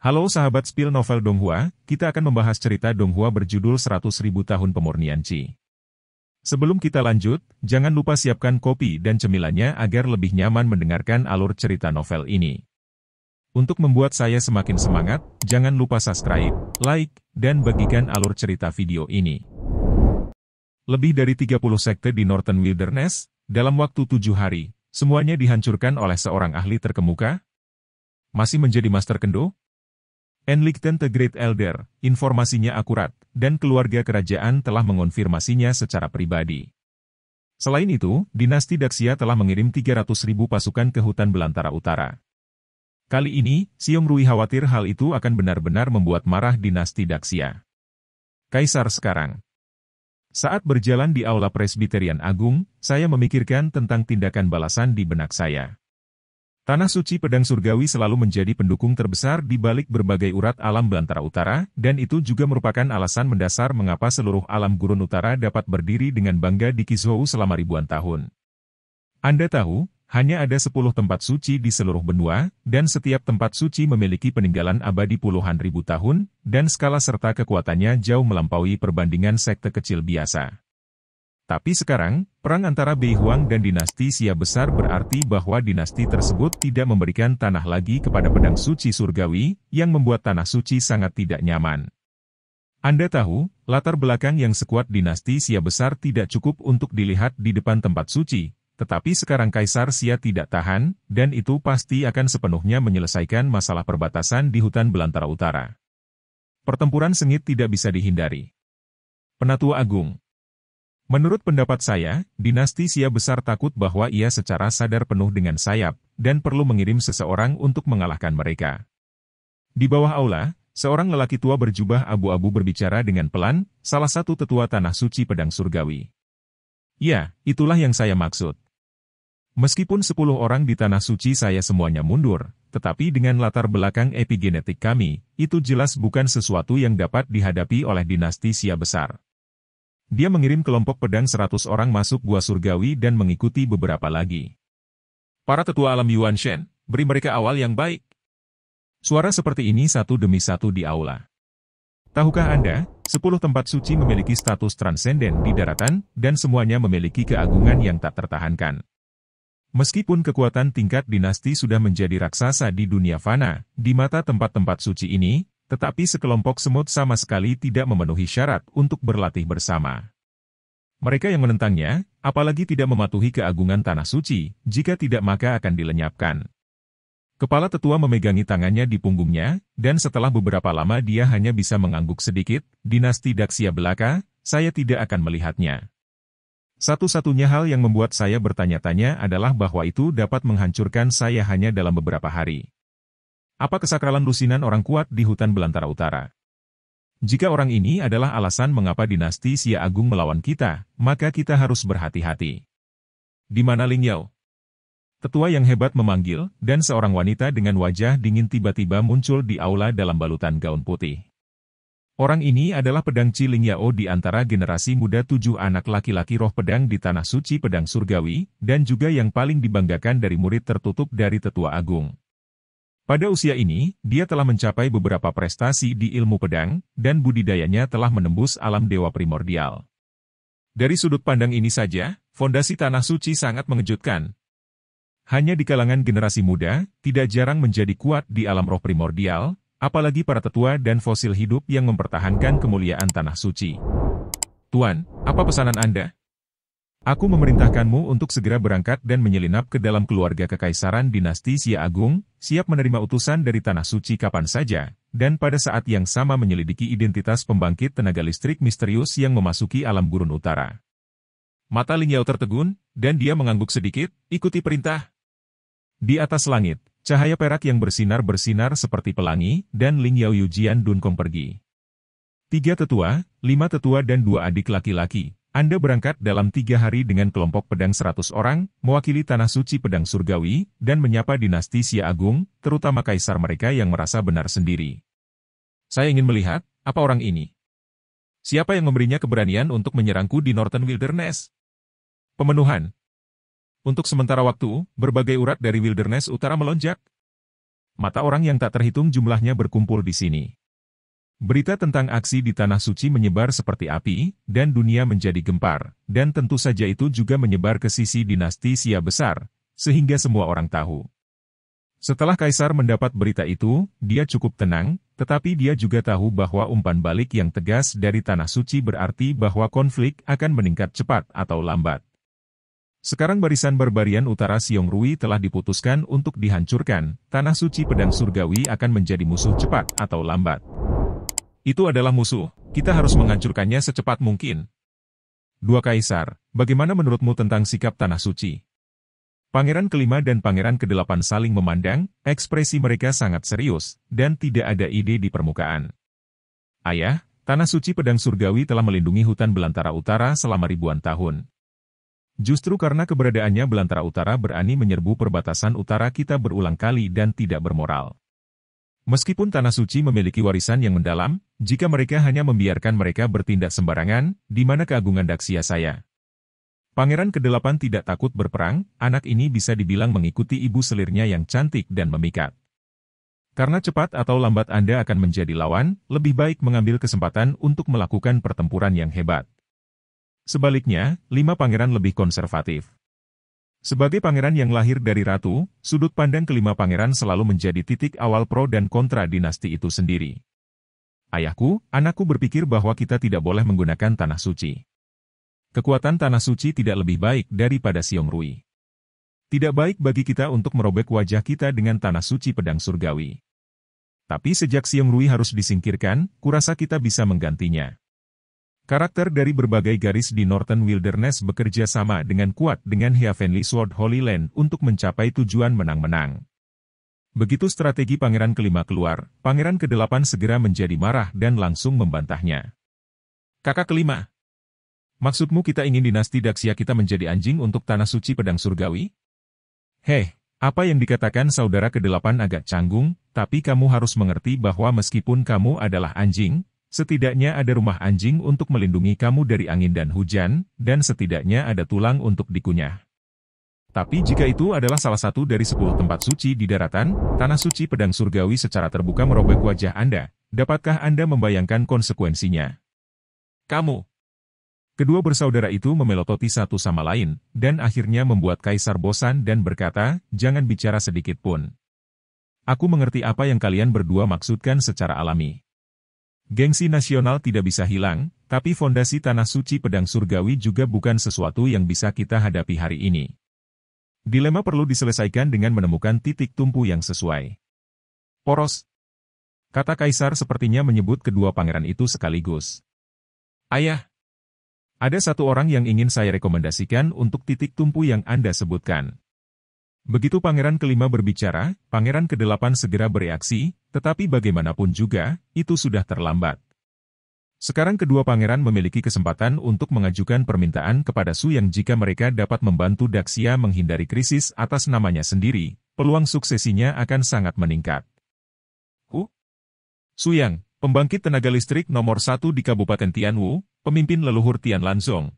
Halo sahabat spill novel Donghua, kita akan membahas cerita Donghua berjudul 100.000 tahun pemurnian Qi. Sebelum kita lanjut, jangan lupa siapkan kopi dan cemilannya agar lebih nyaman mendengarkan alur cerita novel ini. Untuk membuat saya semakin semangat, jangan lupa subscribe, like, dan bagikan alur cerita video ini. Lebih dari 30 sekte di Northern Wilderness, dalam waktu 7 hari, semuanya dihancurkan oleh seorang ahli terkemuka? Masih menjadi Master Kendo? Enlighten the Great Elder, informasinya akurat, dan keluarga kerajaan telah mengonfirmasinya secara pribadi. Selain itu, dinasti Daxia telah mengirim 300.000 pasukan ke hutan belantara utara. Kali ini, Xiong Rui khawatir hal itu akan benar-benar membuat marah dinasti Daxia. Kaisar sekarang. Saat berjalan di Aula Presbiterian Agung, saya memikirkan tentang tindakan balasan di benak saya. Tanah suci pedang surgawi selalu menjadi pendukung terbesar di balik berbagai urat alam belantara utara, dan itu juga merupakan alasan mendasar mengapa seluruh alam gurun utara dapat berdiri dengan bangga di Qizhou selama ribuan tahun. Anda tahu, hanya ada 10 tempat suci di seluruh benua, dan setiap tempat suci memiliki peninggalan abadi puluhan ribu tahun, dan skala serta kekuatannya jauh melampaui perbandingan sekte kecil biasa. Tapi sekarang, perang antara Bei Huang dan dinasti Xia besar berarti bahwa dinasti tersebut tidak memberikan tanah lagi kepada pedang suci surgawi, yang membuat tanah suci sangat tidak nyaman. Anda tahu, latar belakang yang sekuat dinasti Xia besar tidak cukup untuk dilihat di depan tempat suci, tetapi sekarang Kaisar Xia tidak tahan, dan itu pasti akan sepenuhnya menyelesaikan masalah perbatasan di hutan belantara utara. Pertempuran sengit tidak bisa dihindari. Penatua Agung. Menurut pendapat saya, dinasti Xia besar takut bahwa ia secara sadar penuh dengan sayap, dan perlu mengirim seseorang untuk mengalahkan mereka. Di bawah aula, seorang lelaki tua berjubah abu-abu berbicara dengan pelan, salah satu tetua tanah suci pedang surgawi. Ya, itulah yang saya maksud. Meskipun 10 orang di tanah suci saya semuanya mundur, tetapi dengan latar belakang epigenetik kami, itu jelas bukan sesuatu yang dapat dihadapi oleh dinasti Xia besar. Dia mengirim kelompok pedang 100 orang masuk gua surgawi dan mengikuti beberapa lagi. Para tetua alam Yuan Shen, beri mereka awal yang baik. Suara seperti ini satu demi satu di aula. Tahukah Anda, 10 tempat suci memiliki status transenden di daratan, dan semuanya memiliki keagungan yang tak tertahankan. Meskipun kekuatan tingkat dinasti sudah menjadi raksasa di dunia fana, di mata tempat-tempat suci ini, tetapi sekelompok semut sama sekali tidak memenuhi syarat untuk berlatih bersama. Mereka yang menentangnya, apalagi tidak mematuhi keagungan tanah suci, jika tidak maka akan dilenyapkan. Kepala tetua memegangi tangannya di punggungnya, dan setelah beberapa lama dia hanya bisa mengangguk sedikit, dinasti Daxia belaka, saya tidak akan melihatnya. Satu-satunya hal yang membuat saya bertanya-tanya adalah bahwa itu dapat menghancurkan saya hanya dalam beberapa hari. Apa kesakralan lusinan orang kuat di hutan belantara utara? Jika orang ini adalah alasan mengapa dinasti Xia Agung melawan kita, maka kita harus berhati-hati. Di mana Ling Yao? Tetua yang hebat memanggil, dan seorang wanita dengan wajah dingin tiba-tiba muncul di aula dalam balutan gaun putih. Orang ini adalah pedang Qi Ling Yao di antara generasi muda 7 anak laki-laki roh pedang di tanah suci pedang surgawi, dan juga yang paling dibanggakan dari murid tertutup dari tetua agung. Pada usia ini, dia telah mencapai beberapa prestasi di ilmu pedang, dan budidayanya telah menembus alam dewa primordial. Dari sudut pandang ini saja, fondasi tanah suci sangat mengejutkan. Hanya di kalangan generasi muda, tidak jarang menjadi kuat di alam roh primordial, apalagi para tetua dan fosil hidup yang mempertahankan kemuliaan tanah suci. Tuan, apa pesanan Anda? Aku memerintahkanmu untuk segera berangkat dan menyelinap ke dalam keluarga kekaisaran dinasti Xia Agung, siap menerima utusan dari tanah suci kapan saja, dan pada saat yang sama menyelidiki identitas pembangkit tenaga listrik misterius yang memasuki alam gurun utara. Mata Ling Yao tertegun, dan dia mengangguk sedikit, ikuti perintah. Di atas langit, cahaya perak yang bersinar-bersinar seperti pelangi, dan Ling Yao Yujian Dunkong pergi. 3 tetua, 5 tetua dan 2 adik laki-laki. Anda berangkat dalam 3 hari dengan kelompok pedang 100 orang, mewakili tanah suci pedang surgawi, dan menyapa dinasti Xia Agung, terutama kaisar mereka yang merasa benar sendiri. Saya ingin melihat, apa orang ini? Siapa yang memberinya keberanian untuk menyerangku di Northern Wilderness? Pemenuhan. Untuk sementara waktu, berbagai urat dari Wilderness Utara melonjak. Mata orang yang tak terhitung jumlahnya berkumpul di sini. Berita tentang aksi di Tanah Suci menyebar seperti api, dan dunia menjadi gempar, dan tentu saja itu juga menyebar ke sisi dinasti Xia besar, sehingga semua orang tahu. Setelah Kaisar mendapat berita itu, dia cukup tenang, tetapi dia juga tahu bahwa umpan balik yang tegas dari Tanah Suci berarti bahwa konflik akan meningkat cepat atau lambat. Sekarang barisan barbarian utara Xiong Rui telah diputuskan untuk dihancurkan, Tanah Suci Pedang Surgawi akan menjadi musuh cepat atau lambat. Itu adalah musuh, kita harus menghancurkannya secepat mungkin. Dua Kaisar, bagaimana menurutmu tentang sikap Tanah Suci? Pangeran kelima dan Pangeran kedelapan saling memandang, ekspresi mereka sangat serius, dan tidak ada ide di permukaan. Ayah, Tanah Suci Pedang Surgawi telah melindungi hutan Belantara Utara selama ribuan tahun. Justru karena keberadaannya Belantara Utara berani menyerbu perbatasan utara kita berulang kali dan tidak bermoral. Meskipun Tanah Suci memiliki warisan yang mendalam, jika mereka hanya membiarkan mereka bertindak sembarangan, di mana keagungan Daxia saya? Pangeran kedelapan tidak takut berperang, anak ini bisa dibilang mengikuti ibu selirnya yang cantik dan memikat. Karena cepat atau lambat Anda akan menjadi lawan, lebih baik mengambil kesempatan untuk melakukan pertempuran yang hebat. Sebaliknya, 5 pangeran lebih konservatif. Sebagai pangeran yang lahir dari ratu, sudut pandang kelima pangeran selalu menjadi titik awal pro dan kontra dinasti itu sendiri. Ayahku, anakku berpikir bahwa kita tidak boleh menggunakan Tanah Suci. Kekuatan Tanah Suci tidak lebih baik daripada Xiong Rui. Tidak baik bagi kita untuk merobek wajah kita dengan Tanah Suci Pedang Surgawi. Tapi sejak Xiong Rui harus disingkirkan, kurasa kita bisa menggantinya. Karakter dari berbagai garis di Northern Wilderness bekerja sama dengan kuat dengan Heavenly Sword Holy Land untuk mencapai tujuan menang-menang. Begitu strategi pangeran kelima keluar, pangeran kedelapan segera menjadi marah dan langsung membantahnya. Kakak kelima, maksudmu kita ingin dinasti Daxia kita menjadi anjing untuk Tanah Suci Pedang Surgawi? Heh, apa yang dikatakan saudara kedelapan agak canggung, tapi kamu harus mengerti bahwa meskipun kamu adalah anjing, setidaknya ada rumah anjing untuk melindungi kamu dari angin dan hujan, dan setidaknya ada tulang untuk dikunyah. Tapi jika itu adalah salah satu dari 10 tempat suci di daratan, Tanah Suci Pedang Surgawi secara terbuka merobek wajah Anda, dapatkah Anda membayangkan konsekuensinya? Kamu. Kedua bersaudara itu memelototi satu sama lain, dan akhirnya membuat Kaisar bosan dan berkata, jangan bicara sedikit pun. Aku mengerti apa yang kalian berdua maksudkan secara alami. Gengsi nasional tidak bisa hilang, tapi fondasi Tanah Suci Pedang Surgawi juga bukan sesuatu yang bisa kita hadapi hari ini. Dilema perlu diselesaikan dengan menemukan titik tumpu yang sesuai. Poros. Kata Kaisar sepertinya menyebut kedua pangeran itu sekaligus. Ayah, ada satu orang yang ingin saya rekomendasikan untuk titik tumpu yang Anda sebutkan. Begitu pangeran kelima berbicara, pangeran kedelapan segera bereaksi, tetapi bagaimanapun juga, itu sudah terlambat. Sekarang kedua pangeran memiliki kesempatan untuk mengajukan permintaan kepada Su Yang jika mereka dapat membantu Daxia menghindari krisis atas namanya sendiri, peluang suksesinya akan sangat meningkat. Su Yang, pembangkit tenaga listrik nomor 1 di Kabupaten Tianwu, pemimpin leluhur Tian Lanzong,